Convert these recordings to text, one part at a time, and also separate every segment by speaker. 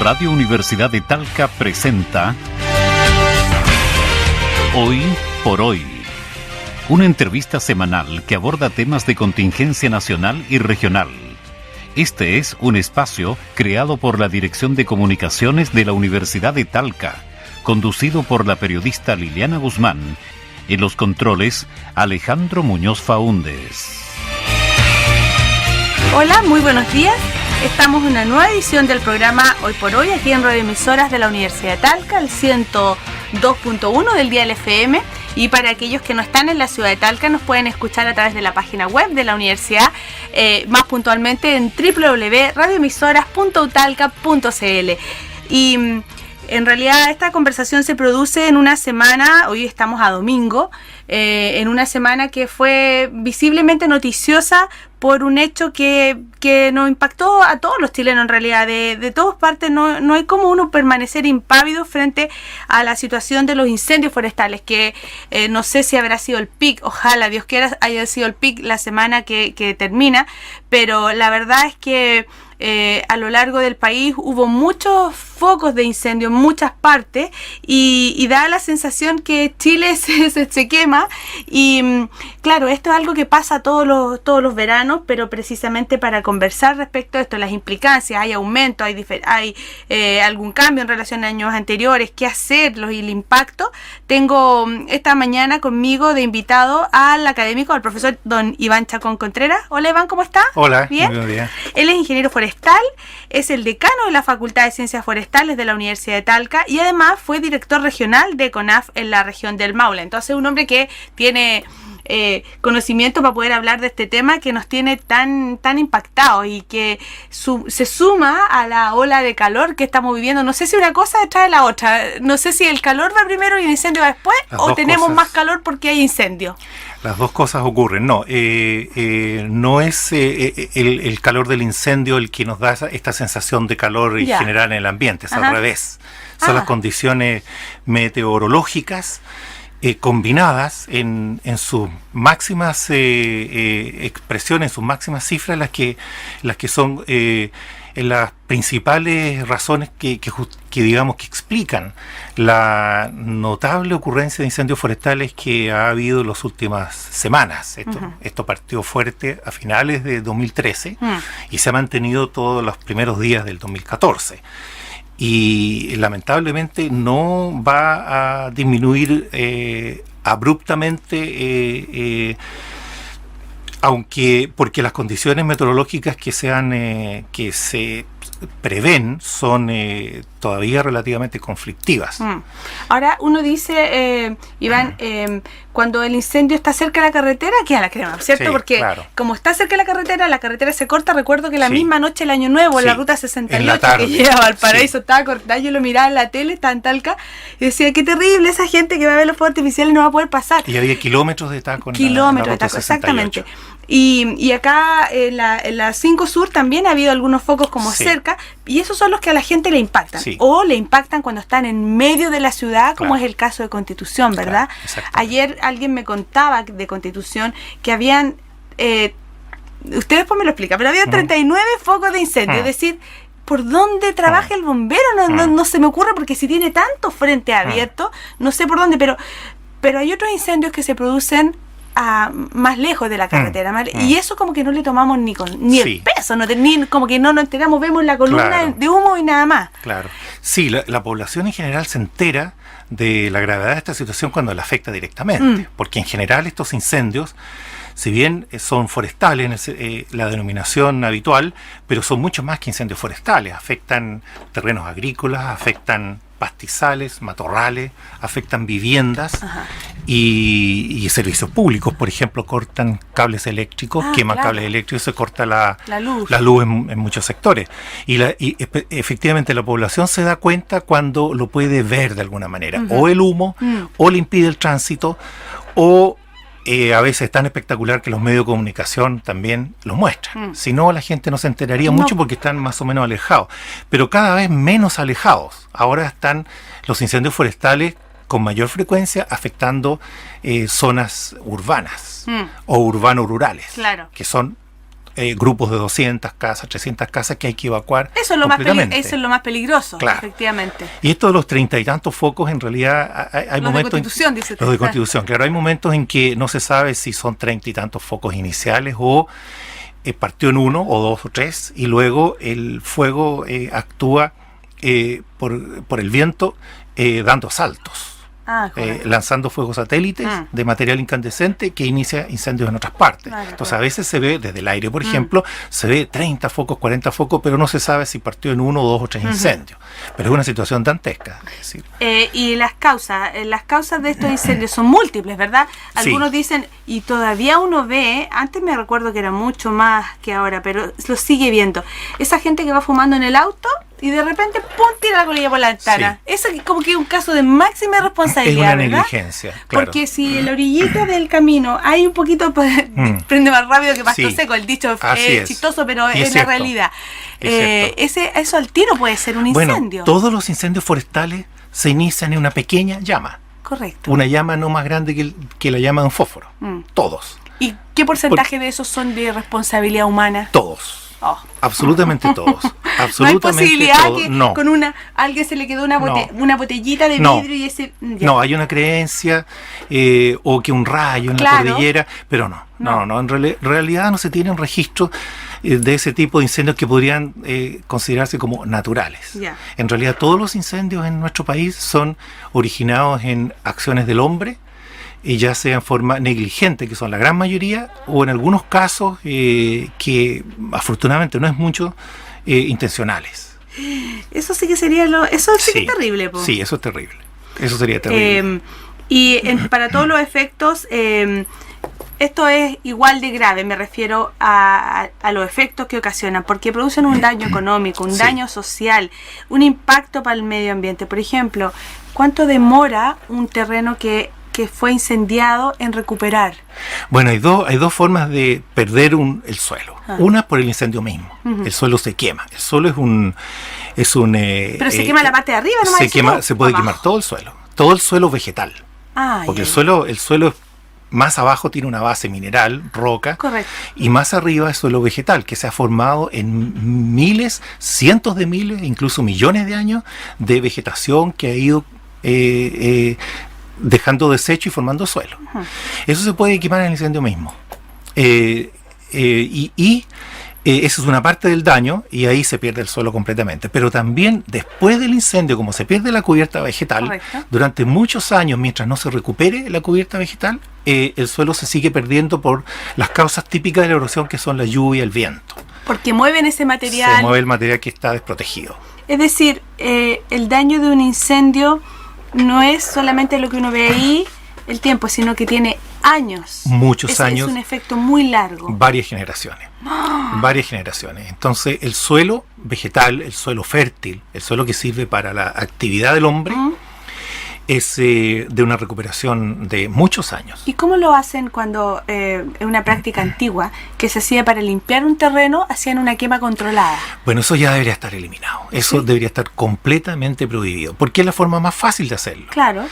Speaker 1: Radio Universidad de Talca presenta Hoy por Hoy, una entrevista semanal que aborda temas de contingencia nacional y regional. Este es un espacio creado por la Dirección de Comunicaciones de la Universidad de Talca, conducido por la periodista Liliana Guzmán. En los controles, Alejandro Muñoz Faúndez.
Speaker 2: Hola, muy buenos días. Estamos en una nueva edición del programa Hoy por Hoy, aquí en Radio Emisoras de la Universidad de Talca, el 102.1 del dial FM. Y para aquellos que no están en la ciudad de Talca, nos pueden escuchar a través de la página web de la universidad, más puntualmente en www.radioemisoras.utalca.cl. Y en realidad esta conversación se produce en una semana, hoy estamos a domingo, en una semana que fue visiblemente noticiosa por un hecho que nos impactó a todos los chilenos en realidad, de todas partes. No hay como uno permanecer impávido frente a la situación de los incendios forestales, que no sé si habrá sido el pic, ojalá Dios quiera haya sido el pic la semana que termina, pero la verdad es que a lo largo del país hubo muchos focos de incendio en muchas partes y da la sensación que Chile se quema y claro, esto es algo que pasa todos los veranos, pero precisamente para conversar respecto a esto, las implicancias, hay aumento, hay algún cambio en relación a años anteriores, qué hacer y el impacto. Tengo esta mañana conmigo de invitado al académico, al profesor don Iván Chacón Contreras. Hola Iván, ¿cómo está?
Speaker 3: Hola,
Speaker 2: ¿bien?
Speaker 3: Muy buenos días.
Speaker 2: Él es ingeniero forestal, es el decano de la Facultad de Ciencias Forestales de la Universidad de Talca y además fue director regional de CONAF en la región del Maule. Entonces un hombre que tiene conocimiento para poder hablar de este tema que nos tiene tan impactados y que se suma a la ola de calor que estamos viviendo. No sé si una cosa detrás de la otra, no sé si el calor va primero y el incendio va después, o tenemos más calor porque hay incendio.
Speaker 3: Las dos cosas ocurren. No es el calor del incendio el que nos da esta sensación de calor general en el ambiente, es al revés. Son las condiciones meteorológicas combinadas en sus máximas expresiones, en sus máximas cifras, las que son las principales razones que digamos que explican la notable ocurrencia de incendios forestales que ha habido en las últimas semanas. Esto partió fuerte a finales de 2013 y se ha mantenido todos los primeros días del 2014. Y lamentablemente no va a disminuir abruptamente, porque las condiciones meteorológicas que se prevén son todavía relativamente conflictivas.
Speaker 2: Ahora uno dice, Iván, cuando el incendio está cerca de la carretera, queda la crema, ¿cierto?
Speaker 3: Sí,
Speaker 2: porque
Speaker 3: claro.
Speaker 2: Como está cerca de la carretera se corta. Recuerdo que la misma noche del Año Nuevo, en la ruta 68 que lleva a Valparaíso, estaba cortada. Yo lo miraba en la tele, estaba en Talca, y decía, qué terrible esa gente que va a ver los fuegos artificiales y no va a poder pasar.
Speaker 3: Y había kilómetros de taco
Speaker 2: en la ruta 68. Exactamente. Y acá en la 5 Sur también ha habido algunos focos como cerca, y esos son los que a la gente le impactan. O le impactan cuando están en medio de la ciudad, como es el caso de Constitución, ¿verdad? Ayer alguien me contaba de Constitución que habían, usted después me lo explica, pero había 39 focos de incendio, es decir, ¿por dónde trabaja el bombero? No se me ocurre, porque si tiene tanto frente abierto, no sé por dónde, pero hay otros incendios que se producen más lejos de la carretera, y eso como que no le tomamos ni el peso, como que no nos enteramos, vemos la columna de humo y nada más.
Speaker 3: Claro, sí, la población en general se entera de la gravedad de esta situación cuando la afecta directamente, porque en general estos incendios, si bien son forestales, la denominación habitual, pero son mucho más que incendios forestales, afectan terrenos agrícolas, afectan pastizales, matorrales, afectan viviendas y servicios públicos. Por ejemplo, cortan cables eléctricos, queman cables eléctricos, se corta la luz en muchos sectores. Y efectivamente la población se da cuenta cuando lo puede ver de alguna manera, o el humo, o le impide el tránsito, o a veces es tan espectacular que los medios de comunicación también lo muestran. Si no, la gente no se enteraría mucho porque están más o menos alejados. Pero cada vez menos alejados. Ahora están los incendios forestales con mayor frecuencia afectando zonas urbanas o urbano-rurales,
Speaker 2: claro,
Speaker 3: que son grupos de 200 casas, 300 casas que hay que evacuar
Speaker 2: Eso es eso es lo más peligroso,
Speaker 3: claro.
Speaker 2: Efectivamente.
Speaker 3: Y esto de los 30 y tantos focos, en realidad hay
Speaker 2: los
Speaker 3: momentos...
Speaker 2: de Constitución, dice usted.
Speaker 3: Los de Constitución, claro. Hay momentos en que no se sabe si son 30 y tantos focos iniciales o partió en uno o dos o tres y luego el fuego actúa por el viento dando saltos. Lanzando fuegos satélites de material incandescente que inicia incendios en otras partes. Entonces a veces se ve desde el aire, por ejemplo, se ve 30 focos, 40 focos, pero no se sabe si partió en uno, dos o tres incendios. Pero es una situación dantesca. Es decir.
Speaker 2: Y las causas de estos incendios son múltiples, ¿verdad? Algunos dicen, y todavía uno ve, antes me recuerdo que era mucho más que ahora, pero lo sigue viendo, esa gente que va fumando en el auto y de repente, ¡pum!, tira la colilla por la ventana. Eso es como que es un caso de máxima responsabilidad,
Speaker 3: es una
Speaker 2: ¿verdad?
Speaker 3: negligencia, claro.
Speaker 2: Porque si en la orillita del camino hay un poquito, prende más rápido que pasto seco, el dicho es chistoso, pero es la realidad. Eso al tiro puede ser un incendio.
Speaker 3: Bueno, todos los incendios forestales se inician en una pequeña llama.
Speaker 2: Correcto.
Speaker 3: Una llama no más grande que la llama de un fósforo. Todos.
Speaker 2: ¿Y qué porcentaje de esos son de responsabilidad humana?
Speaker 3: Todos. Absolutamente todos. Absolutamente
Speaker 2: no hay posibilidad
Speaker 3: todos.
Speaker 2: que
Speaker 3: no.
Speaker 2: con alguien se le quedó una botellita de vidrio y ese...
Speaker 3: No, hay una creencia o que un rayo en la cordillera, pero no. En realidad no se tiene un registro de ese tipo de incendios que podrían considerarse como naturales. En realidad todos los incendios en nuestro país son originados en acciones del hombre, y ya sea en forma negligente, que son la gran mayoría, o en algunos casos que afortunadamente no es mucho, intencionales.
Speaker 2: Eso sí que sería eso sí que es terrible, po.
Speaker 3: Sí, eso es terrible. Eso sería terrible.
Speaker 2: Para todos los efectos, esto es igual de grave, me refiero a los efectos que ocasionan, porque producen un daño económico, un daño social, un impacto para el medio ambiente. Por ejemplo, ¿cuánto demora un terreno que fue incendiado en recuperar?
Speaker 3: Bueno, hay dos formas de perder el suelo. Una por el incendio mismo. El suelo se quema. El suelo es un
Speaker 2: pero se quema la parte de arriba, ¿no?
Speaker 3: Se puede quemar todo el suelo vegetal. Porque el suelo más abajo tiene una base mineral, roca.
Speaker 2: Correcto.
Speaker 3: Y más arriba es suelo vegetal, que se ha formado en miles, cientos de miles, incluso millones de años de vegetación que ha ido dejando desecho y formando suelo. Eso se puede quemar en el incendio mismo. Eso es una parte del daño y ahí se pierde el suelo completamente. Pero también después del incendio, como se pierde la cubierta vegetal, correcto, durante muchos años, mientras no se recupere la cubierta vegetal, el suelo se sigue perdiendo por las causas típicas de la erosión, que son la lluvia y el viento.
Speaker 2: Porque mueven ese material.
Speaker 3: Se mueve el material que está desprotegido.
Speaker 2: Es decir, el daño de un incendio no es solamente lo que uno ve ahí, el tiempo, sino que tiene años.
Speaker 3: Muchos años.
Speaker 2: Es un efecto muy largo.
Speaker 3: Varias generaciones. Varias generaciones. Entonces, el suelo vegetal, el suelo fértil, el suelo que sirve para la actividad del hombre, es de una recuperación de muchos años.
Speaker 2: ¿Y cómo lo hacen cuando, en una práctica antigua, que se hacía para limpiar un terreno, hacían una quema controlada?
Speaker 3: Bueno, eso ya debería estar eliminado. Eso debería estar completamente prohibido, porque es la forma más fácil de hacerlo.
Speaker 2: Claro.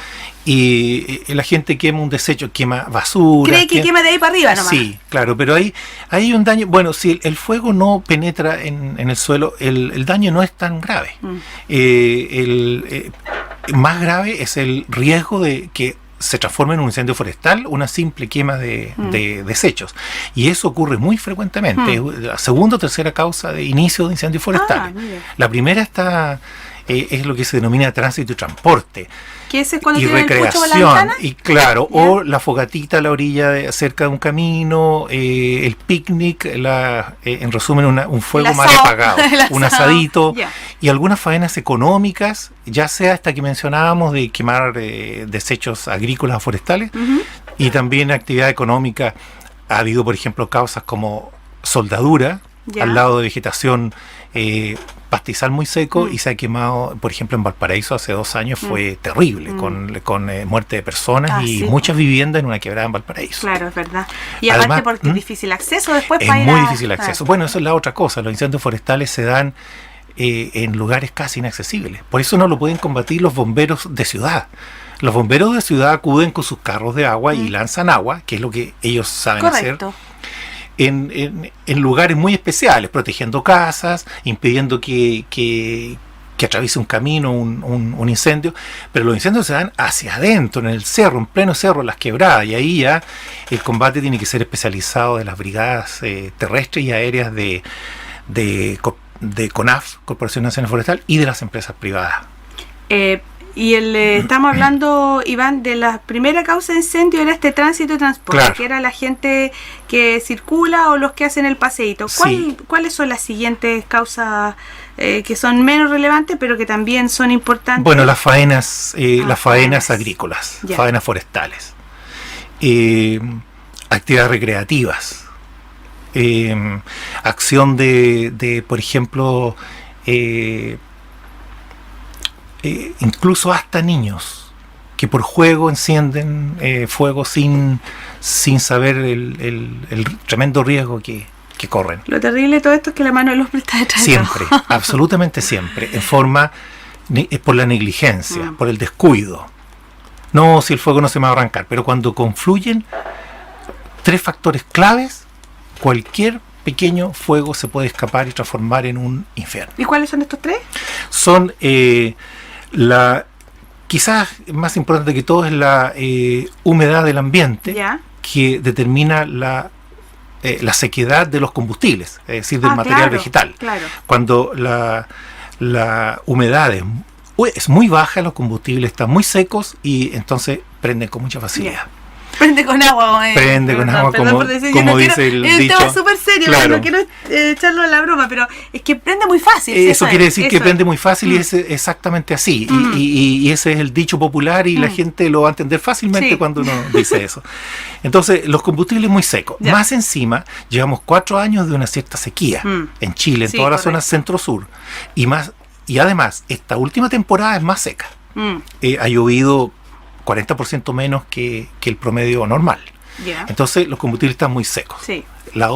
Speaker 3: Y la gente quema un desecho, quema basura.
Speaker 2: Cree que quema de ahí para arriba nomás.
Speaker 3: Sí, claro, pero ahí hay un daño. Bueno, si el fuego no penetra en el suelo, el daño no es tan grave. Más grave es el riesgo de que se transforme en un incendio forestal, una simple quema de desechos. Y eso ocurre muy frecuentemente. Es la segunda o tercera causa de inicio de incendios forestales. La primera es lo que se denomina tránsito y transporte.
Speaker 2: Que ese es cuando
Speaker 3: y recreación, y claro, o la fogatita a la orilla cerca de un camino, el picnic, en resumen un fuego mal apagado, un asadito, y algunas faenas económicas, ya sea esta que mencionábamos de quemar desechos agrícolas o forestales, y también actividad económica. Ha habido, por ejemplo, causas como soldadura al lado de vegetación, pastizal muy seco, y se ha quemado, por ejemplo, en Valparaíso hace 2 años, fue terrible, con muerte de personas y muchas viviendas en una quebrada en Valparaíso.
Speaker 2: Claro, es verdad. Y además, aparte porque es difícil acceso después
Speaker 3: para ir. Es muy difícil acceso. Bueno, eso es la otra cosa. Los incendios forestales se dan en lugares casi inaccesibles. Por eso no lo pueden combatir los bomberos de ciudad. Los bomberos de ciudad acuden con sus carros de agua y lanzan agua, que es lo que ellos saben hacer. en lugares muy especiales, protegiendo casas, impidiendo que atraviese un camino, un incendio, pero los incendios se dan hacia adentro, en el cerro, en pleno cerro, en las quebradas, y ahí ya el combate tiene que ser especializado de las brigadas terrestres y aéreas de CONAF, Corporación Nacional Forestal, y de las empresas privadas.
Speaker 2: Estamos hablando, Iván, de la primera causa de incendio era este tránsito y transporte,
Speaker 3: claro,
Speaker 2: que era la gente que circula o los que hacen el paseíto.
Speaker 3: Sí.
Speaker 2: ¿Cuáles son las siguientes causas que son menos relevantes, pero que también son importantes?
Speaker 3: Bueno, las faenas agrícolas,
Speaker 2: ya,
Speaker 3: faenas forestales, actividades recreativas, acción de por ejemplo, incluso hasta niños que por juego encienden fuego sin saber el tremendo riesgo que corren.
Speaker 2: Lo terrible de todo esto es que la mano del hombre está detrás.
Speaker 3: Siempre, absolutamente siempre, en forma por la negligencia, por el descuido. No, si el fuego no se me va a arrancar, pero cuando confluyen 3 factores claves, cualquier pequeño fuego se puede escapar y transformar en un infierno.
Speaker 2: ¿Y cuáles son estos 3?
Speaker 3: Son quizás más importante que todo es la humedad del ambiente,
Speaker 2: ¿ya?,
Speaker 3: que determina la sequedad de los combustibles, es decir, del material
Speaker 2: claro,
Speaker 3: vegetal.
Speaker 2: Claro.
Speaker 3: Cuando la humedad es muy baja, los combustibles están muy secos y entonces prenden con mucha facilidad.
Speaker 2: Yeah. Prende con agua.
Speaker 3: Prende con agua, como dice el dicho.
Speaker 2: Es un tema súper serio,
Speaker 3: claro,
Speaker 2: no quiero echarlo a la broma, pero es que prende muy fácil.
Speaker 3: Eso quiere decir que prende muy fácil y es exactamente así. Y ese es el dicho popular y la gente lo va a entender fácilmente, sí, cuando uno dice eso. Entonces, los combustibles muy secos. Ya. Más encima, llevamos 4 años de una cierta sequía en Chile, en toda la zona centro-sur. Y además, esta última temporada es más seca. Ha llovido 40% menos que el promedio normal.
Speaker 2: Yeah.
Speaker 3: Entonces los combustibles están muy secos.
Speaker 2: Sí.
Speaker 3: La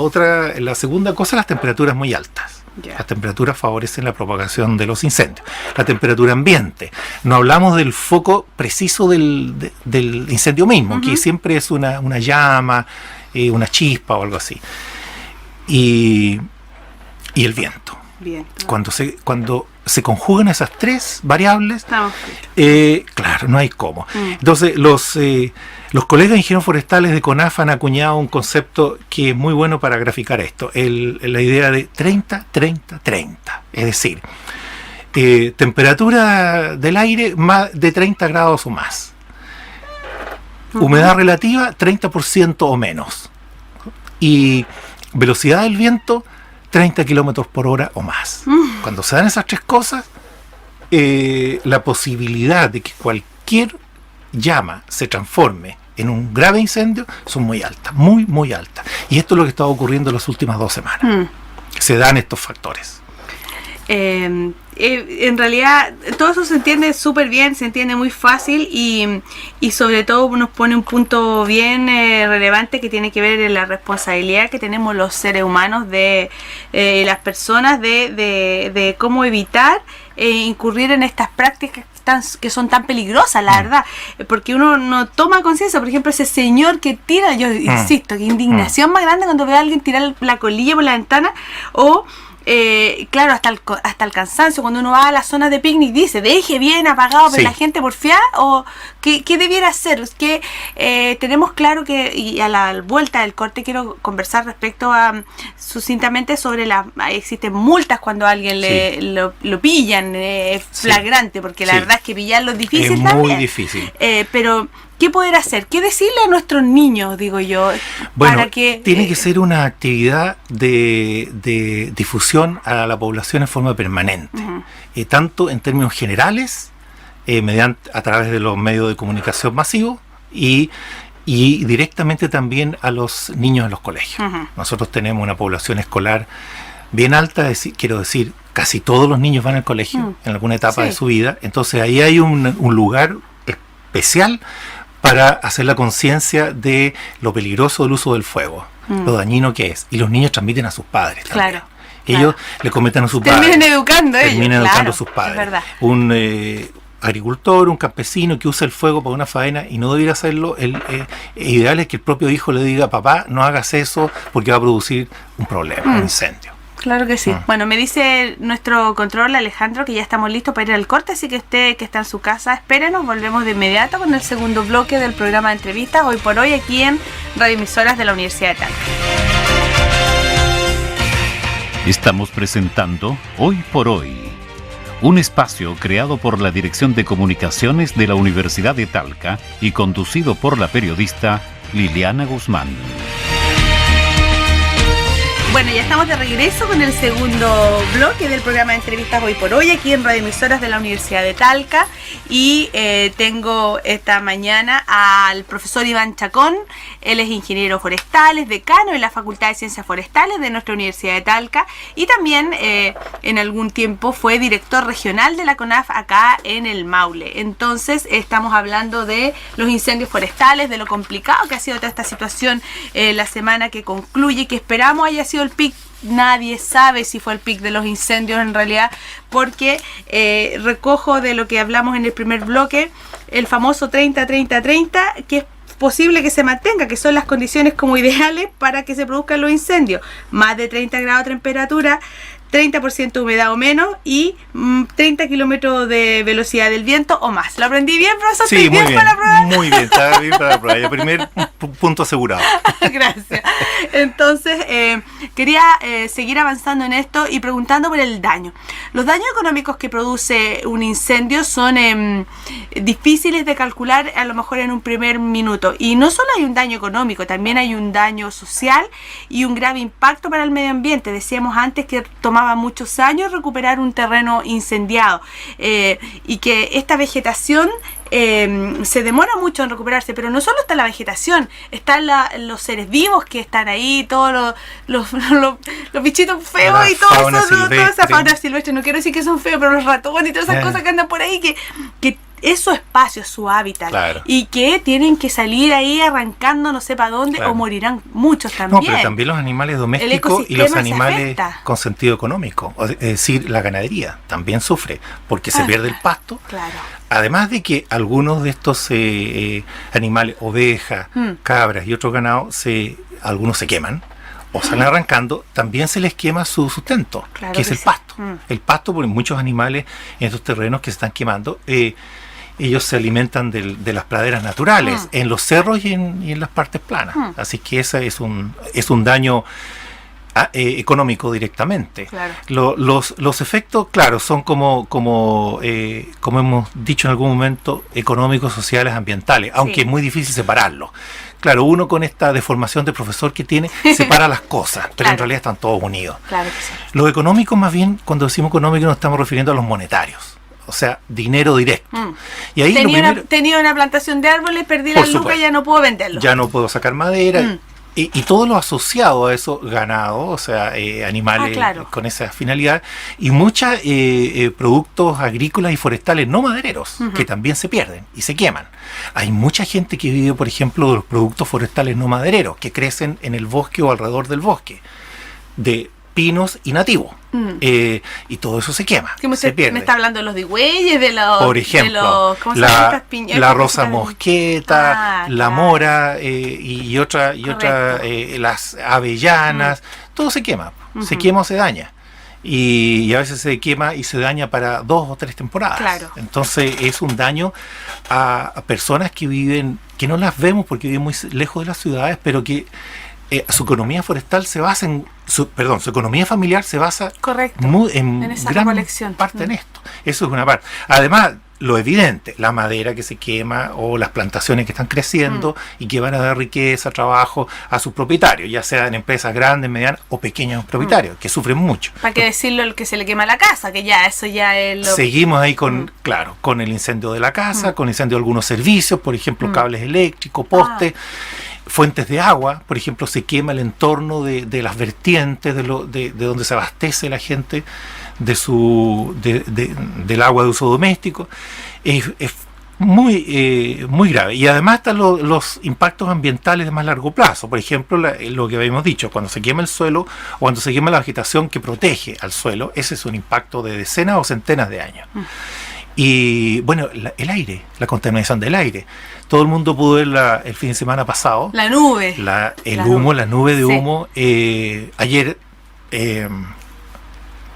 Speaker 3: segunda cosa, las temperaturas muy altas. Yeah. Las temperaturas favorecen la propagación de los incendios. La temperatura ambiente. No hablamos del foco preciso del incendio mismo, que siempre es una llama, una chispa o algo así. Y el viento. Cuando se conjugan esas 3 variables, claro, no hay cómo. Entonces, los colegas ingenieros forestales de CONAF han acuñado un concepto que es muy bueno para graficar esto, la idea de 30-30-30, es decir, temperatura del aire más de 30 grados o más, humedad relativa 30% o menos, y velocidad del viento 30 kilómetros por hora o más. Cuando se dan esas 3 cosas, la posibilidad de que cualquier llama se transforme en un grave incendio son muy altas, muy, muy altas. Y esto es lo que está ocurriendo en las últimas 2 semanas. Se dan estos factores.
Speaker 2: En realidad todo eso se entiende súper bien, se entiende muy fácil y sobre todo nos pone un punto bien relevante que tiene que ver en la responsabilidad que tenemos los seres humanos de las personas de cómo evitar incurrir en estas prácticas que son tan peligrosas, la verdad, porque uno no toma conciencia. Por ejemplo, ese señor que tira, yo insisto, que indignación más grande cuando veo a alguien tirar la colilla por la ventana, o claro, hasta el cansancio, cuando uno va a la zona de picnic dice, deje bien apagado, pero la gente porfía, o ¿qué debiera hacer? Que tenemos claro que, y a la vuelta del corte quiero conversar respecto a sucintamente sobre existen multas cuando a alguien lo pillan, flagrante, porque la verdad es que pillarlo es difícil
Speaker 3: también. Es muy difícil.
Speaker 2: Pero ¿qué poder hacer? ¿Qué decirle a nuestros niños, digo yo?
Speaker 3: Bueno,
Speaker 2: para que,
Speaker 3: tiene que ser una actividad de difusión a la población en forma permanente, tanto en términos generales, a través de los medios de comunicación masivos, y directamente también a los niños en los colegios. Nosotros tenemos una población escolar bien alta, quiero decir, casi todos los niños van al colegio en alguna etapa de su vida, entonces ahí hay un lugar especial para hacer la conciencia de lo peligroso del uso del fuego, lo dañino que es. Y los niños transmiten a sus padres también. Ellos le comentan a sus padres.
Speaker 2: Terminan educando
Speaker 3: a sus padres.
Speaker 2: Es verdad.
Speaker 3: agricultor, un campesino que usa el fuego para una faena y no debiera hacerlo, ideal es que el propio hijo le diga: papá, no hagas eso porque va a producir un problema, un incendio.
Speaker 2: Claro que sí. Bueno, me dice nuestro control Alejandro que ya estamos listos para ir al corte, así que usted que está en su casa, espérenos, volvemos de inmediato con el segundo bloque del programa de entrevistas Hoy por Hoy, aquí en Radio Emisoras de la Universidad de Talca.
Speaker 1: Estamos presentando Hoy por Hoy, un espacio creado por la Dirección de Comunicaciones de la Universidad de Talca y conducido por la periodista Liliana Guzmán.
Speaker 2: Bueno, ya estamos de regreso con el segundo bloque del programa de entrevistas Hoy por Hoy, aquí en Radio Emisoras de la Universidad de Talca. Y tengo esta mañana al profesor Iván Chacón. Él es ingeniero forestal, es decano en la Facultad de Ciencias Forestales de nuestra Universidad de Talca. Y también en algún tiempo fue director regional de la CONAF acá en el Maule. Entonces estamos hablando de los incendios forestales, de lo complicado que ha sido toda esta situación la semana que concluye, que esperamos haya sido el pic. Nadie sabe si fue el pic de los incendios en realidad, porque recojo de lo que hablamos en el primer bloque, el famoso 30-30-30, que es posible que se mantenga, que son las condiciones como ideales para que se produzcan los incendios. Más de 30 grados de temperatura, 30% humedad o menos y 30 kilómetros de velocidad del viento o más. ¿Lo aprendí bien, profesor?
Speaker 3: Sí, muy bien, para la prueba. Muy bien, está bien para la prueba. El primer punto asegurado.
Speaker 2: Gracias. Entonces, quería seguir avanzando en esto y preguntando por el daño. Los daños económicos que produce un incendio son difíciles de calcular a lo mejor en un primer minuto. Y no solo hay un daño económico, también hay un daño social y un grave impacto para el medio ambiente. Decíamos antes que tomaba muchos años recuperar un terreno incendiado y que esta vegetación se demora mucho en recuperarse, pero no solo está la vegetación, están los seres vivos que están ahí, todos los bichitos feos y todo eso, toda esa fauna silvestre. No quiero decir que son feos, pero los ratones y todas esas cosas que andan por ahí, que es su espacio, su hábitat, claro, y que tienen que salir ahí arrancando no sé para dónde, claro, o morirán muchos también.
Speaker 3: No, pero también los animales domésticos y los animales con sentido económico, es decir, la ganadería también sufre porque se pierde el pasto.
Speaker 2: Claro.
Speaker 3: Además de que algunos de estos animales, ovejas, cabras y otros ganados, algunos se queman o salen arrancando, también se les quema su sustento, claro, que es el pasto. El pasto, porque muchos animales en estos terrenos que se están quemando, ellos se alimentan de las praderas naturales, en los cerros y en las partes planas. Así que ese es un daño económico directamente.
Speaker 2: Claro.
Speaker 3: Los efectos, claro, son como hemos dicho en algún momento, económicos, sociales, ambientales, aunque sí, es muy difícil separarlos. Claro, uno con esta deformación de profesor que tiene, separa las cosas, pero claro, en realidad están todos unidos.
Speaker 2: Claro que sí.
Speaker 3: Los económicos, más bien, cuando decimos económicos nos estamos refiriendo a los monetarios. O sea, dinero directo. Y ahí
Speaker 2: tenía una plantación de árboles, perdí la lucas, ya no puedo venderlo.
Speaker 3: Ya no puedo sacar madera. Y todo lo asociado a eso, ganado, o sea, animales, claro, con esa finalidad, y muchos productos agrícolas y forestales no madereros, que también se pierden y se queman. Hay mucha gente que vive, por ejemplo, de los productos forestales no madereros, que crecen en el bosque o alrededor del bosque, de pinos y nativos. Y todo eso se quema, se pierde.
Speaker 2: ¿Me está hablando de los digüeyes, de los,
Speaker 3: por ejemplo,
Speaker 2: ¿cómo se llaman estas piñas?
Speaker 3: La rosa mosqueta, la mora y otra, las avellanas, todo se quema, se quema o se daña. Y a veces se quema y se daña para 2 o 3 temporadas.
Speaker 2: Claro.
Speaker 3: Entonces es un daño a personas que viven, que no las vemos porque viven muy lejos de las ciudades, pero que su economía forestal se basa su economía familiar se basa en esa gran parte en esto. Eso es una parte. Además, lo evidente, la madera que se quema o las plantaciones que están creciendo y que van a dar riqueza, trabajo a sus propietarios, ya sean empresas grandes, medianas o pequeños propietarios, que sufren mucho.
Speaker 2: ¿Para qué decirlo el que se le quema la casa? Que ya eso ya es lo...
Speaker 3: Seguimos ahí con el incendio de la casa, con el incendio de algunos servicios, por ejemplo, cables eléctricos, postes. Fuentes de agua, por ejemplo, se quema el entorno de las vertientes de donde se abastece la gente del agua de uso doméstico. Es muy grave. Y además están los impactos ambientales de más largo plazo. Por ejemplo, lo que habíamos dicho, cuando se quema el suelo o cuando se quema la vegetación que protege al suelo, ese es un impacto de decenas o centenas de años. Y bueno, el aire, la contaminación del aire. Todo el mundo pudo ver el fin de semana pasado.
Speaker 2: La nube.
Speaker 3: El humo, la nube de
Speaker 2: Sí.
Speaker 3: humo. Ayer,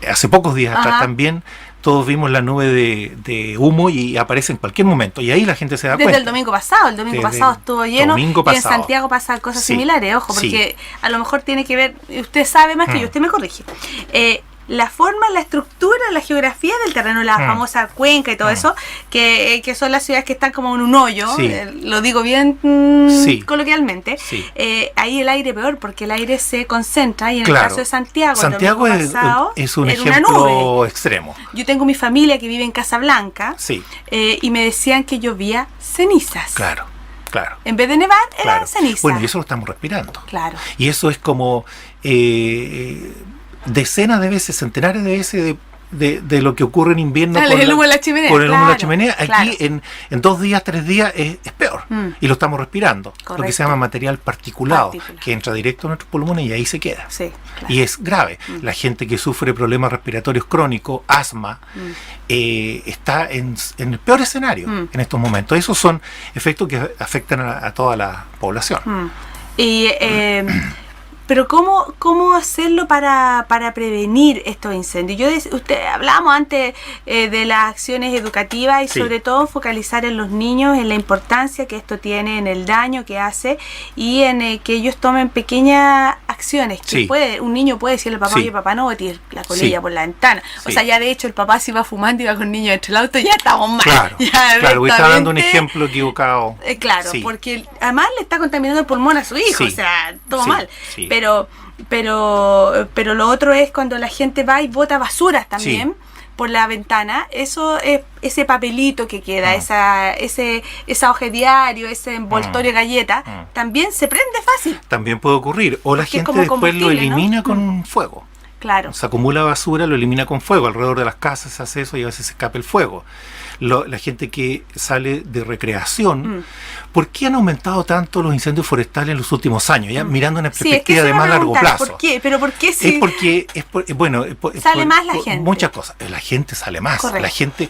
Speaker 3: hace pocos días atrás también, todos vimos la nube de humo y aparece en cualquier momento. Y ahí la gente se da
Speaker 2: Desde
Speaker 3: cuenta.
Speaker 2: el domingo pasado. El domingo pasado estuvo lleno.
Speaker 3: Domingo
Speaker 2: Y en
Speaker 3: pasado.
Speaker 2: Santiago pasan cosas
Speaker 3: Sí.
Speaker 2: similares, ojo,
Speaker 3: Sí.
Speaker 2: porque a lo mejor tiene que ver, usted sabe más que yo, usted me corrige. La forma, la estructura, la geografía del terreno, la famosa cuenca y todo eso, que son las ciudades que están como en un hoyo,
Speaker 3: Sí.
Speaker 2: lo digo bien
Speaker 3: Sí.
Speaker 2: coloquialmente,
Speaker 3: Sí.
Speaker 2: ahí el aire peor, porque el aire se concentra y en
Speaker 3: Claro.
Speaker 2: el caso de Santiago,
Speaker 3: Santiago
Speaker 2: el domingo pasado,
Speaker 3: es un
Speaker 2: era una
Speaker 3: ejemplo
Speaker 2: nube.
Speaker 3: extremo.
Speaker 2: Yo tengo mi familia que vive en Casablanca
Speaker 3: Sí,
Speaker 2: y me decían que llovía cenizas.
Speaker 3: claro, claro.
Speaker 2: En vez de nevar, era
Speaker 3: Claro.
Speaker 2: ceniza.
Speaker 3: Bueno, y eso lo estamos respirando.
Speaker 2: Claro.
Speaker 3: Y eso es como decenas de veces, centenares de veces de lo que ocurre en invierno
Speaker 2: Dale, el humo de la chimenea,
Speaker 3: con el humo de la
Speaker 2: claro,
Speaker 3: chimenea. Aquí
Speaker 2: claro.
Speaker 3: en 2 días, 3 días es peor. Y lo estamos respirando. Lo que
Speaker 2: Correcto.
Speaker 3: se llama material particulado,
Speaker 2: Partícula.
Speaker 3: que entra directo a nuestros pulmones y ahí se queda.
Speaker 2: Sí, claro.
Speaker 3: Y es grave. La gente que sufre problemas respiratorios crónicos, asma, está en el peor escenario en estos momentos. Esos son efectos que afectan a toda la población.
Speaker 2: Y, pero ¿cómo hacerlo para prevenir estos incendios? Hablábamos antes de las acciones educativas y
Speaker 3: Sí.
Speaker 2: sobre todo focalizar en los niños, en la importancia que esto tiene, en el daño que hace y en que ellos tomen pequeñas acciones. Que
Speaker 3: Sí.
Speaker 2: un niño puede decirle al papá,
Speaker 3: Sí.
Speaker 2: oye papá, no botes la colilla
Speaker 3: Sí.
Speaker 2: por la ventana. O
Speaker 3: Sí.
Speaker 2: sea, ya de hecho el papá si va fumando y va con niños dentro del auto, ya estamos mal.
Speaker 3: Claro,
Speaker 2: Ya
Speaker 3: claro, voy a estar dando un
Speaker 2: directamente-
Speaker 3: ejemplo equivocado.
Speaker 2: Claro,
Speaker 3: Sí.
Speaker 2: porque además le está contaminando el pulmón a su hijo,
Speaker 3: Sí.
Speaker 2: o sea, todo
Speaker 3: Sí,
Speaker 2: mal.
Speaker 3: sí.
Speaker 2: Pero lo otro es cuando la gente va y bota basuras también por la ventana, eso es ese papelito que queda, esa hoja de diario, ese envoltorio de galleta, también se prende fácil.
Speaker 3: También puede ocurrir. O la
Speaker 2: Porque es
Speaker 3: gente
Speaker 2: como
Speaker 3: después lo
Speaker 2: combustible, ¿no?
Speaker 3: elimina con fuego.
Speaker 2: Claro.
Speaker 3: Se acumula basura, lo elimina con fuego. Alrededor de las casas se hace eso y a veces se escapa el fuego. La gente que sale de recreación. ¿Por qué han aumentado tanto los incendios forestales en los últimos años? Ya mirando una
Speaker 2: Sí, es que
Speaker 3: perspectiva
Speaker 2: eso
Speaker 3: de
Speaker 2: iba a
Speaker 3: más largo
Speaker 2: preguntar,
Speaker 3: plazo.
Speaker 2: ¿por qué? ¿Pero por qué
Speaker 3: Es
Speaker 2: si
Speaker 3: porque,
Speaker 2: Sale más la gente?
Speaker 3: Muchas cosas. La gente sale más.
Speaker 2: Correcto.
Speaker 3: La gente,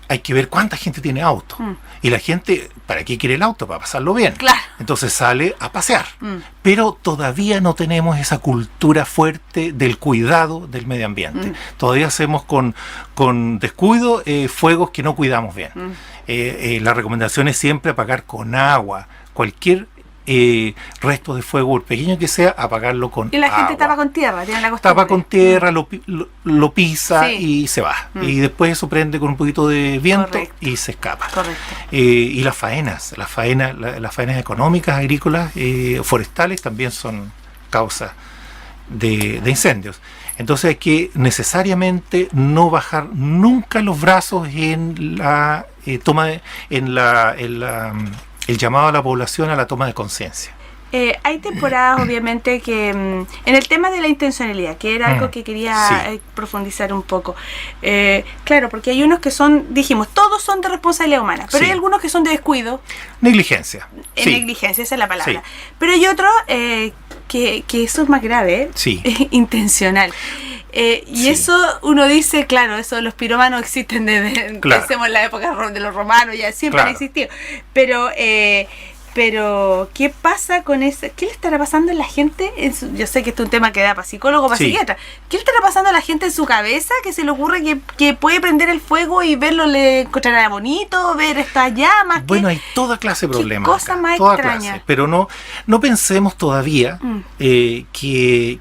Speaker 3: hay que ver cuánta gente tiene auto. Y la gente, ¿para qué quiere el auto? Para pasarlo bien.
Speaker 2: Claro.
Speaker 3: Entonces sale a pasear. Pero todavía no tenemos esa cultura fuerte del cuidado del medio ambiente. Todavía hacemos con descuido fuegos que no cuidamos bien. La recomendación es siempre apagar con agua. Cualquier resto de fuego, por pequeño que sea, apagarlo con agua.
Speaker 2: y la gente tapa con tierra, tiene la costumbre?
Speaker 3: Tapa con tierra, lo pisa
Speaker 2: Sí.
Speaker 3: y se va. Y después eso prende con un poquito de viento
Speaker 2: Correcto.
Speaker 3: y se escapa.
Speaker 2: Correcto.
Speaker 3: Y las faenas económicas, agrícolas, forestales también son causa de incendios. Entonces hay que necesariamente no bajar nunca los brazos en la el llamado a la población a la toma de conciencia.
Speaker 2: Hay temporadas, obviamente, que en el tema de la intencionalidad, que era algo que quería
Speaker 3: Sí.
Speaker 2: profundizar un poco. Claro, porque hay unos que son, dijimos, todos son de responsabilidad humana, pero
Speaker 3: Sí.
Speaker 2: hay algunos que son de descuido,
Speaker 3: Negligencia. Sí.
Speaker 2: negligencia, esa es la palabra.
Speaker 3: Sí.
Speaker 2: Pero hay otros que eso es más grave,
Speaker 3: Sí.
Speaker 2: intencional. Y
Speaker 3: Sí.
Speaker 2: eso uno dice, claro, eso los pirómanos existen desde
Speaker 3: Claro.
Speaker 2: pensemos en la época de los romanos, ya siempre han
Speaker 3: Claro.
Speaker 2: existido. Pero, ¿qué pasa con eso? ¿Qué le estará pasando a la gente? Yo sé que esto es un tema que da para psicólogo, para
Speaker 3: Sí.
Speaker 2: psiquiatra. ¿Qué le estará pasando a la gente en su cabeza que se le ocurre que puede prender el fuego y verlo le encontrará bonito, ver estas llamas?
Speaker 3: Bueno, hay toda clase de
Speaker 2: qué
Speaker 3: problemas.
Speaker 2: cosa más
Speaker 3: toda
Speaker 2: extraña.
Speaker 3: clase. Pero no pensemos todavía que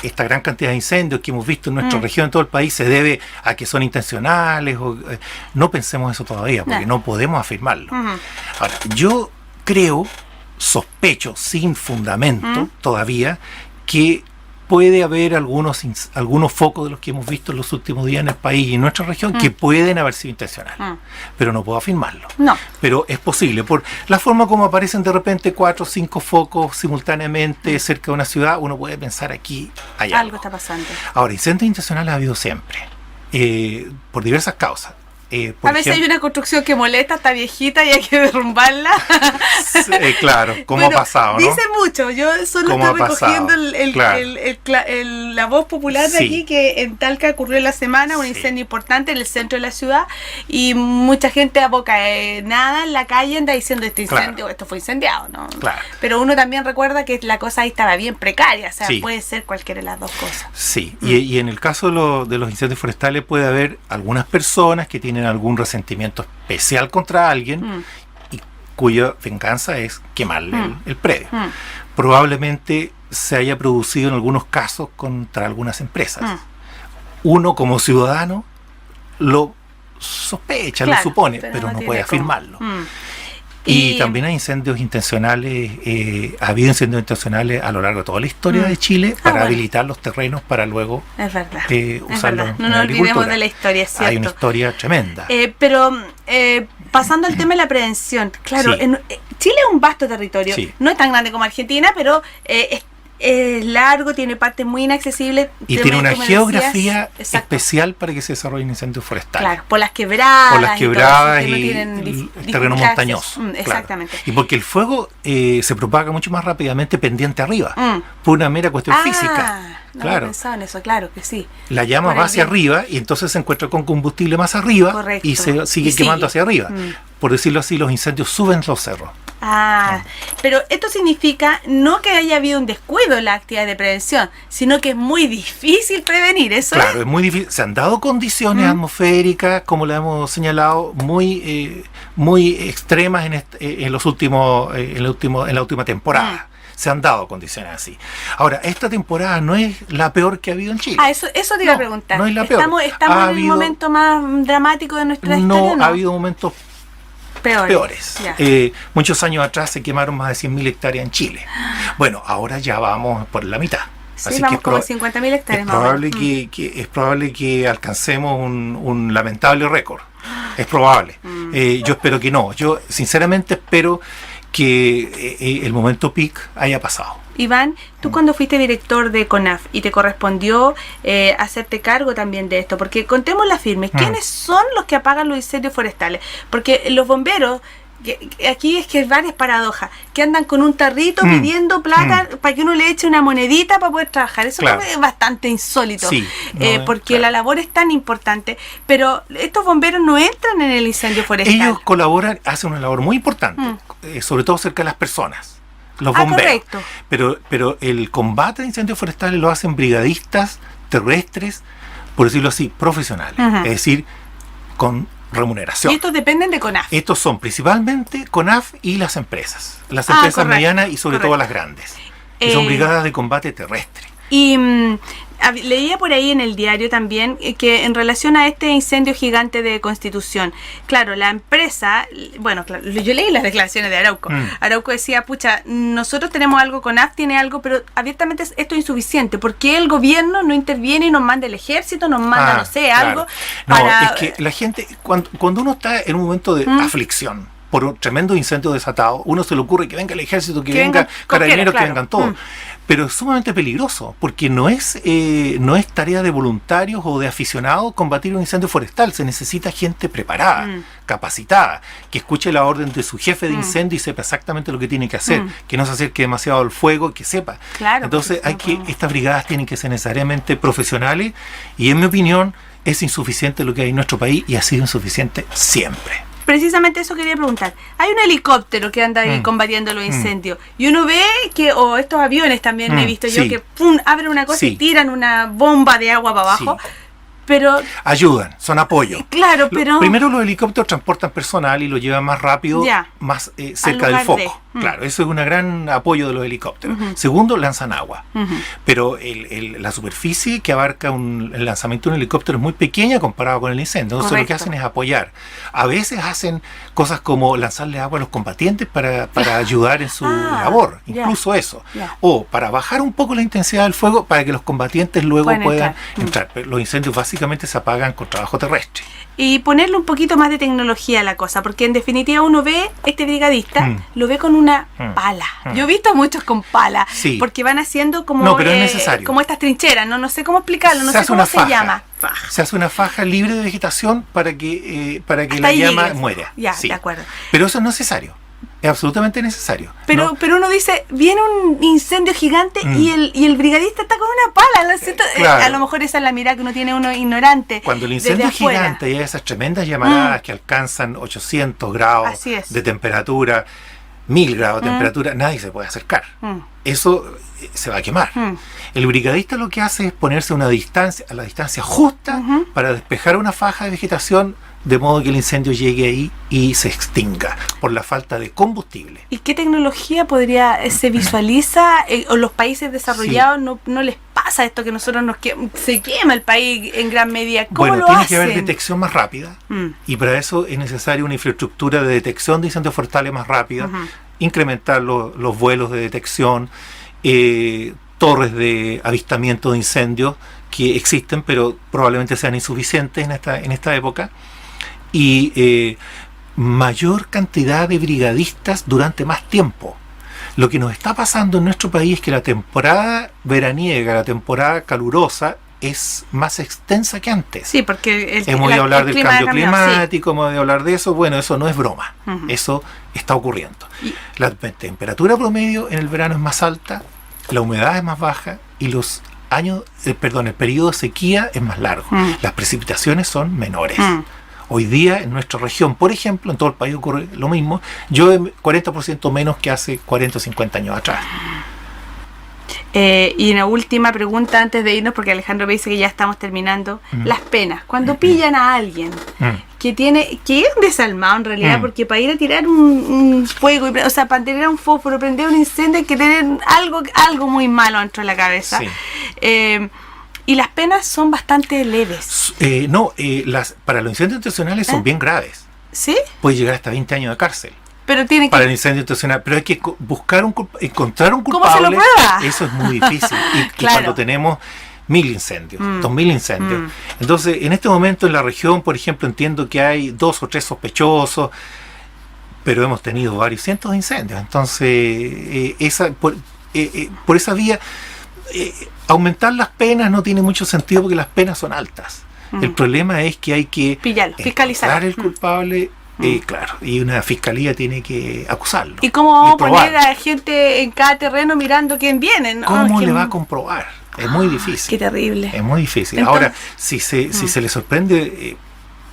Speaker 3: esta gran cantidad de incendios que hemos visto en nuestra región, en todo el país, se debe a que son intencionales. No pensemos eso todavía, porque no podemos afirmarlo. Ahora, yo sospecho, sin fundamento todavía, que puede haber algunos focos de los que hemos visto en los últimos días en el país y en nuestra región que pueden haber sido intencionales, pero no puedo afirmarlo.
Speaker 2: No.
Speaker 3: Pero es posible, por la forma como aparecen de repente 4 o 5 focos simultáneamente cerca de una ciudad, uno puede pensar aquí hay
Speaker 2: Algo
Speaker 3: algo.
Speaker 2: está pasando.
Speaker 3: Ahora, incendios intencionales ha habido siempre, por diversas causas.
Speaker 2: A veces hay una construcción que molesta, está viejita y hay que derrumbarla.
Speaker 3: Claro, como ha pasado, ¿no?
Speaker 2: Dice mucho, yo solo estoy recogiendo la voz popular de aquí, que en Talca ocurrió en la semana un incendio importante en el centro de la ciudad y mucha gente aboca nada en la calle, anda diciendo esto fue incendiado, ¿no?
Speaker 3: Claro.
Speaker 2: Pero uno también recuerda que la cosa ahí estaba bien precaria, o sea, puede ser cualquiera de las dos cosas.
Speaker 3: Sí, y en el caso de los incendios forestales puede haber algunas personas que tienen algún resentimiento especial contra alguien y cuya venganza es quemarle el predio. Probablemente se haya producido en algunos casos contra algunas empresas. Uno como ciudadano lo sospecha, lo supone, pero no puede afirmarlo. Y también hay incendios intencionales, ha habido incendios intencionales a lo largo de toda la historia de Chile para habilitar los terrenos para luego usarlos.
Speaker 2: No nos olvidemos de la historia, es cierto.
Speaker 3: Hay una historia tremenda.
Speaker 2: Pero pasando al tema de la prevención, claro, Chile es un vasto territorio, no es tan grande como Argentina, pero es largo, tiene partes muy inaccesibles.
Speaker 3: Y tiene una geografía especial para que se desarrollen incendios forestales.
Speaker 2: Claro, por las quebradas
Speaker 3: y el terreno montañoso.
Speaker 2: Exactamente.
Speaker 3: Y porque el fuego se propaga mucho más rápidamente pendiente arriba, por una mera cuestión física.
Speaker 2: No había pensado en eso, claro que sí.
Speaker 3: La llama va hacia arriba y entonces se encuentra con combustible más arriba y se sigue quemando hacia arriba. Por decirlo así, los incendios suben los cerros.
Speaker 2: Pero esto significa no que haya habido un descuido en la actividad de prevención, sino que es muy difícil prevenir eso.
Speaker 3: Claro, es muy difícil. Se han dado condiciones atmosféricas, como le hemos señalado, muy extremas en la última temporada. Se han dado condiciones así. Ahora, esta temporada no es la peor que ha habido en Chile.
Speaker 2: Eso te iba a preguntar.
Speaker 3: No es la peor.
Speaker 2: ¿Estamos en el momento más dramático de nuestra historia?
Speaker 3: No, ha habido momentos peores. Muchos años atrás se quemaron más de 100.000 hectáreas en Chile. Bueno, ahora ya vamos por la mitad.
Speaker 2: Sí, así vamos que como 50.000 hectáreas.
Speaker 3: Es probable que alcancemos un lamentable récord. Es probable. Yo espero que no. Yo sinceramente espero que el momento peak haya pasado.
Speaker 2: Iván, tú cuando fuiste director de CONAF y te correspondió hacerte cargo también de esto, porque contemos la firme, ¿quiénes son los que apagan los incendios forestales? Porque los bomberos, aquí es que hay varias paradojas, que andan con un tarrito pidiendo plata para que uno le eche una monedita para poder trabajar. Eso es bastante insólito, porque la labor es tan importante, pero estos bomberos no entran en el incendio forestal.
Speaker 3: Ellos colaboran, hacen una labor muy importante, sobre todo cerca de las personas. Los bomberos. Pero el combate de incendios forestales lo hacen brigadistas terrestres, por decirlo así, profesionales. Es decir, con remuneración.
Speaker 2: Y estos dependen de CONAF.
Speaker 3: Estos son principalmente CONAF y las empresas. Las empresas medianas y sobre todo las grandes. Y son brigadas de combate terrestre.
Speaker 2: Y leía por ahí en el diario también que en relación a este incendio gigante de Constitución, claro, la empresa, bueno, claro, yo leí las declaraciones de Arauco. Arauco decía, pucha, nosotros tenemos algo, CONAF tiene algo, pero abiertamente esto es insuficiente. ¿Por qué el gobierno no interviene y nos manda el ejército, nos manda, no sé, algo?
Speaker 3: No, es que la gente, cuando uno está en un momento de aflicción, por un tremendo incendio desatado, uno se le ocurre que venga el ejército, que venga carabineros, que vengan todos. Pero es sumamente peligroso, porque no es tarea de voluntarios o de aficionados combatir un incendio forestal. Se necesita gente preparada, capacitada, que escuche la orden de su jefe de incendio y sepa exactamente lo que tiene que hacer, que no se acerque demasiado al fuego, que sepa. Entonces estas brigadas tienen que ser necesariamente profesionales, y en mi opinión es insuficiente lo que hay en nuestro país, y ha sido insuficiente siempre.
Speaker 2: Precisamente eso quería preguntar. Hay un helicóptero que anda ahí combatiendo los incendios y uno ve que, o estos aviones también he visto yo, que pum, abren una cosa y tiran una bomba de agua para abajo. Pero
Speaker 3: ayudan, son apoyo.
Speaker 2: Claro, pero
Speaker 3: primero los helicópteros transportan personal y lo llevan más rápido, más cerca del foco. Claro, eso es un gran apoyo de los helicópteros. Segundo, lanzan agua. Pero la superficie que abarca el lanzamiento de un helicóptero es muy pequeña comparado con el incendio. Entonces lo que hacen es apoyar. A veces hacen cosas como lanzarle agua a los combatientes para ayudar en su labor. Incluso eso. O para bajar un poco la intensidad del fuego para que los combatientes luego puedan entrar. Pero los incendios básicamente básicamente se apagan con trabajo terrestre.
Speaker 2: Y ponerle un poquito más de tecnología a la cosa, porque en definitiva uno ve este brigadista, lo ve con una pala. Yo he visto a muchos con pala,
Speaker 3: Sí.
Speaker 2: porque van haciendo como,
Speaker 3: No, pero es necesario.
Speaker 2: como estas trincheras, no sé cómo explicarlo, no
Speaker 3: Se
Speaker 2: sé
Speaker 3: hace
Speaker 2: cómo
Speaker 3: una
Speaker 2: se
Speaker 3: faja.
Speaker 2: llama. Faja.
Speaker 3: Se hace una faja libre de vegetación para que
Speaker 2: Hasta
Speaker 3: la
Speaker 2: ahí
Speaker 3: llama
Speaker 2: llegues.
Speaker 3: muera.
Speaker 2: Ya,
Speaker 3: Sí.
Speaker 2: de acuerdo.
Speaker 3: Pero eso es necesario. Es absolutamente necesario.
Speaker 2: Pero,
Speaker 3: ¿no?
Speaker 2: pero uno dice, viene un incendio gigante y el brigadista está con una pala, ¿no es cierto?
Speaker 3: Claro.
Speaker 2: A lo mejor esa es la mirada que uno tiene, uno ignorante.
Speaker 3: Cuando el
Speaker 2: desde
Speaker 3: incendio es
Speaker 2: afuera.
Speaker 3: gigante y hay esas tremendas llamaradas que alcanzan 800 grados
Speaker 2: Así es.
Speaker 3: de temperatura, 1000 grados de temperatura, nadie se puede acercar. Eso se va a quemar. El brigadista lo que hace es ponerse a la distancia justa para despejar una faja de vegetación de modo que el incendio llegue ahí y se extinga por la falta de combustible.
Speaker 2: ¿Y qué tecnología se visualiza? ¿O los países desarrollados no les pasa esto que nosotros se quema el país en gran medida? ¿Cómo
Speaker 3: Bueno,
Speaker 2: lo
Speaker 3: tiene
Speaker 2: hacen?
Speaker 3: que haber detección más rápida y para eso es necesaria una infraestructura de detección de incendios forestales más rápida, incrementar los vuelos de detección, torres de avistamiento de incendios que existen pero probablemente sean insuficientes en esta época, y mayor cantidad de brigadistas durante más tiempo. Lo que nos está pasando en nuestro país es que la temporada veraniega, la temporada calurosa, es más extensa que antes.
Speaker 2: Sí, porque
Speaker 3: Hemos de hablar del
Speaker 2: clima
Speaker 3: cambio
Speaker 2: ha cambiado,
Speaker 3: climático, hemos de hablar de eso. Bueno, eso no es broma. Eso está ocurriendo. La temperatura promedio en el verano es más alta, la humedad es más baja y el periodo de sequía es más largo. Las precipitaciones son menores. Hoy día en nuestra región, por ejemplo, en todo el país ocurre lo mismo. Llueve 40% menos que hace 40 o 50 años atrás.
Speaker 2: Y una última pregunta antes de irnos, porque Alejandro me dice que ya estamos terminando. Las penas. Cuando pillan a alguien que es un desalmado en realidad, porque para ir a tirar un fuego, o sea, para tirar un fósforo, prender un incendio, hay que tener algo muy malo dentro de la cabeza.
Speaker 3: Sí.
Speaker 2: Y las penas son bastante leves.
Speaker 3: Para los incendios intencionales son bien graves.
Speaker 2: ¿Sí?
Speaker 3: Puede llegar hasta 20 años de cárcel.
Speaker 2: Pero tiene
Speaker 3: Para
Speaker 2: que...
Speaker 3: el incendio intencional, pero hay que encontrar un culpable.
Speaker 2: ¿Cómo se lo prueba?
Speaker 3: Eso es muy difícil. Y
Speaker 2: Claro.
Speaker 3: cuando tenemos 1000 incendios, 2000 incendios. Entonces, en este momento en la región, por ejemplo, entiendo que hay 2 o 3 sospechosos, pero hemos tenido varios cientos de incendios. Entonces, por esa vía, aumentar las penas no tiene mucho sentido porque las penas son altas. El problema es que hay que
Speaker 2: pillarlo, fiscalizar.
Speaker 3: encontrar el culpable. Claro, y una fiscalía tiene que acusarlo.
Speaker 2: ¿Y cómo vamos a
Speaker 3: probar.
Speaker 2: poner a gente en cada terreno mirando quién viene? ¿No?
Speaker 3: ¿Cómo
Speaker 2: ¿Quién-
Speaker 3: le va a comprobar? Es muy difícil.
Speaker 2: Qué terrible.
Speaker 3: Es muy difícil.
Speaker 2: Entonces-
Speaker 3: Ahora, si se le sorprende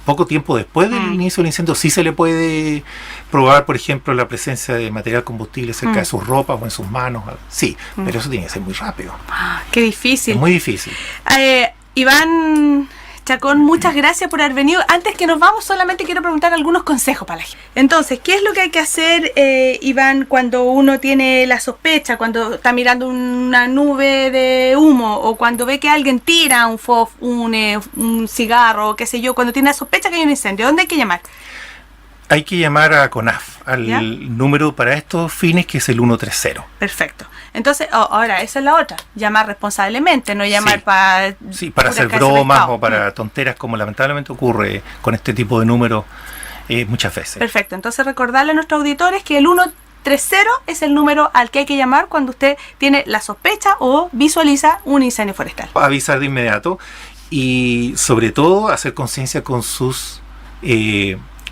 Speaker 3: poco tiempo después del inicio del incendio, sí se le puede probar, por ejemplo, la presencia de material combustible cerca de sus ropas o en sus manos. Sí, pero eso tiene que ser muy rápido.
Speaker 2: Qué difícil.
Speaker 3: Es muy difícil.
Speaker 2: Iván Chacón, muchas gracias por haber venido. Antes que nos vamos, solamente quiero preguntar algunos consejos para la gente. Entonces, ¿qué es lo que hay que hacer, Iván, cuando uno tiene la sospecha, cuando está mirando una nube de humo, o cuando ve que alguien tira un cigarro, o qué sé yo, cuando tiene la sospecha que hay un incendio? ¿Dónde hay que llamar?
Speaker 3: Hay que llamar a CONAF, al
Speaker 2: ¿Ya?
Speaker 3: número para estos fines, que es el 130.
Speaker 2: Perfecto. Entonces, ahora, esa es la otra. Llamar responsablemente, no llamar
Speaker 3: Sí.
Speaker 2: para...
Speaker 3: Sí, para hacer
Speaker 2: pura cabeza de
Speaker 3: bromas
Speaker 2: pescado.
Speaker 3: o para tonteras, como lamentablemente ocurre con este tipo de números muchas veces.
Speaker 2: Perfecto. Entonces, recordarle a nuestros auditores que el 130 es el número al que hay que llamar cuando usted tiene la sospecha o visualiza un incendio forestal.
Speaker 3: Avisar de inmediato y sobre todo hacer conciencia con sus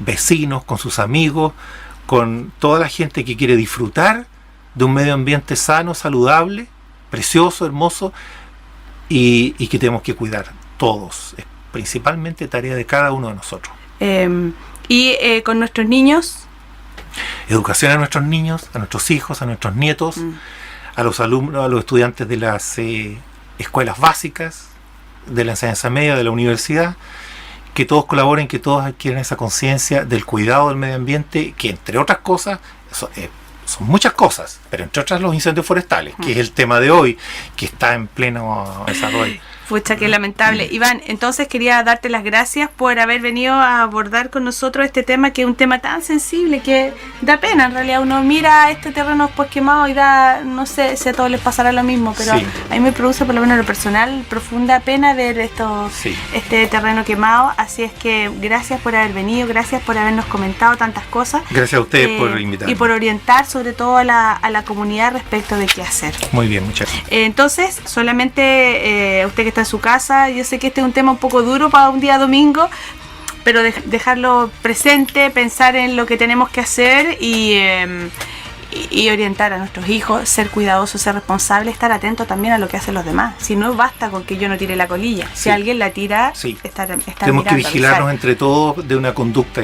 Speaker 3: vecinos, con sus amigos, con toda la gente que quiere disfrutar de un medio ambiente sano, saludable, precioso, hermoso y que tenemos que cuidar todos. Es principalmente tarea de cada uno de nosotros.
Speaker 2: Con nuestros niños.
Speaker 3: Educación a nuestros niños, a nuestros hijos, a nuestros nietos, a los alumnos, a los estudiantes de las escuelas básicas, de la enseñanza media, de la universidad, que todos colaboren, que todos adquieran esa conciencia del cuidado del medio ambiente, que entre otras cosas, son muchas cosas, pero entre otras los incendios forestales, que es el tema de hoy, que está en pleno desarrollo.
Speaker 2: Pucha, qué lamentable. Iván, entonces quería darte las gracias por haber venido a abordar con nosotros este tema, que es un tema tan sensible que da pena. En realidad uno mira este terreno pues quemado y da, no sé si a todos les pasará lo mismo, pero
Speaker 3: Sí.
Speaker 2: a mí me produce, por lo menos en lo personal, profunda pena ver
Speaker 3: Sí.
Speaker 2: este terreno quemado. Así es que gracias por haber venido, gracias por habernos comentado tantas cosas.
Speaker 3: Gracias a ustedes por invitarme.
Speaker 2: Y por orientar sobre todo a la comunidad respecto de qué hacer.
Speaker 3: Muy bien, muchas gracias.
Speaker 2: Entonces, solamente usted que está en su casa, yo sé que este es un tema un poco duro para un día domingo, pero dejarlo presente, pensar en lo que tenemos que hacer y orientar a nuestros hijos, ser cuidadosos, ser responsables, estar atentos también a lo que hacen los demás. Si no basta con que yo no tire la colilla, si
Speaker 3: Sí.
Speaker 2: alguien la tira,
Speaker 3: Sí.
Speaker 2: estar
Speaker 3: Tenemos que
Speaker 2: mirando,
Speaker 3: vigilarnos
Speaker 2: avisar.
Speaker 3: entre todos de una conducta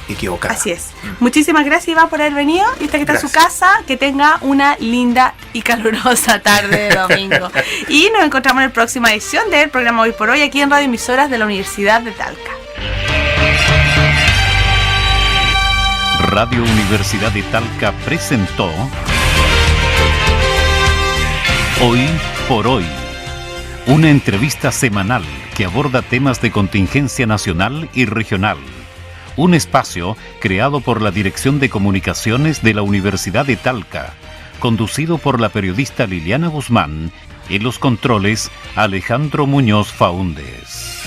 Speaker 3: equivocada.
Speaker 2: Así es. Muchísimas gracias, Iván, por haber venido. Y usted que está en su
Speaker 3: Gracias.
Speaker 2: casa, que tenga una linda y calurosa tarde de domingo. Y nos encontramos en la próxima edición del programa Hoy por Hoy, aquí en Radio Emisoras de la Universidad de Talca.
Speaker 1: Radio Universidad de Talca presentó Hoy por Hoy, una entrevista semanal que aborda temas de contingencia nacional y regional. Un espacio creado por la Dirección de Comunicaciones de la Universidad de Talca, conducido por la periodista Liliana Guzmán, y en los controles Alejandro Muñoz Faúndez.